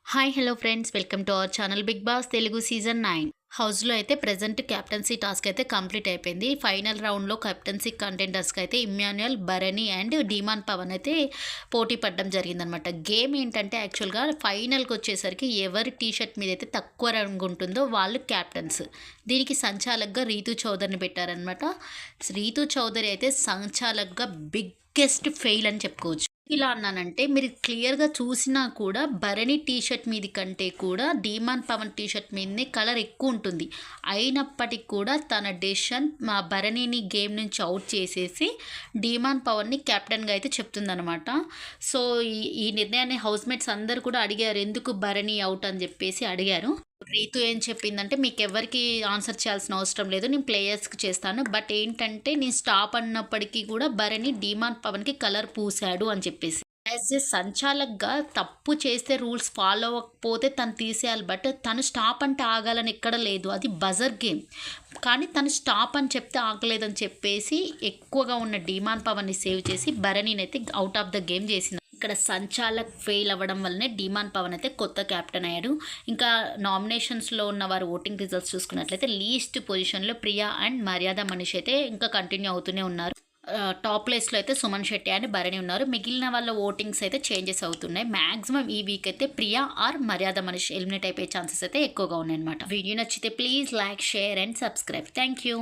Hi hello friends, welcome to our channel. Big boss Telugu season 9 హౌస్లో అయితే present captaincy task అయితే complete అయిపోయింది. Final రౌండ్లో క్యాప్టెన్సీ కంటెండర్స్కి అయితే Emmanuel, Bharani and Demon Pavan అయితే పోటీ పడడం జరిగిందనమాట. గేమ్ ఏంటంటే యాక్చువల్గా ఫైనల్కి వచ్చేసరికి ఎవరి టీషర్ట్ మీద అయితే తక్కువ రంగు ఉంటుందో వాళ్ళు క్యాప్టెన్స్. దీనికి సంచాలక్గా రీతు చౌదరిని పెట్టారనమాట. రీతు చౌదరి అయితే సంచాలక్గా బిగ్గెస్ట్ ఫెయిల్ అని చెప్పుకోవచ్చు. ఇలా అన్నానంటే మీరు క్లియర్‌గా చూసినా కూడా భరణి టీ షర్ట్ మీది కంటే కూడా డీమాన్ పవన్ టీ షర్ట్ మీదనే కలర్ ఎక్కువుంటుంది. అయినప్పటికి కూడా తన డెసిషన్ మా భరణిని గేమ్ నుంచి ఔట్ చేసేసి డీమాన్ పవన్‌ని కెప్టెన్‌గా అయితే చెప్తుందనమాట. సో, ఈ నిర్ణయాన్ని హౌస్‌మేట్స్ అందరూ కూడా అడిగారు. ఎందుకు భరణి ఔట్ అని జెప్పేసి అడిగారు. రీతు ఏం చెప్పిందంటే, మీకెవ్వరికీ ఆన్సర్ చేయాల్సిన అవసరం లేదు. నేను ప్లేయర్స్‌కి చేస్తాను. బట్ ఏంటంటే, నేను స్టాప్ అన్నప్పటికీ కూడా భరణి డీమాన్ పవన్‌కి కలర్ పూసాడు అని చెప్పేసి. యాజ్ ఎ సంచాలక్‌గా తప్పు చేస్తే రూల్స్ ఫాలో అవ్వకపోతే తను తీసేయాలి. బట్ తను స్టాప్ అంటే ఆగాలని ఎక్కడ లేదు. అది బజర్ గేమ్. కానీ తను స్టాప్ అని చెప్తే ఆగలేదని చెప్పేసి ఎక్కువగా ఉన్న డీమాన్ పవన్‌ని సేవ్ చేసి భరణినైతే ఔట్ ఆఫ్ ద గేమ్ చేసింది. ఇక్కడ సంచాలక్ ఫెయిల్ అవ్వడం వల్లనే డీమాన్ పవన్ అయితే కొత్త క్యాప్టెన్ అయ్యాడు. ఇంకా నామినేషన్స్లో ఉన్న వారు ఓటింగ్ రిజల్ట్స్ చూసుకున్నట్లయితే లీస్ట్ పొజిషన్లో ప్రియా అండ్ మర్యాద మనీష్ అయితే ఇంకా కంటిన్యూ అవుతూనే ఉన్నారు. టాప్ ప్లేస్లో అయితే సుమన్ శెట్టి అండ్ భరణి ఉన్నారు. మిగిలిన వాళ్ళ ఓటింగ్స్ అయితే చేంజెస్ అవుతున్నాయి. మ్యాక్సిమం ఈ వీక్ అయితే ప్రియా ఆర్ మర్యాద మనీష్ ఎలిమినేట్ అయిపోయే ఛాన్సెస్ అయితే ఎక్కువగా ఉన్నాయన్నమాట. వీడియో నచ్చితే please like, share and subscribe. Thank you.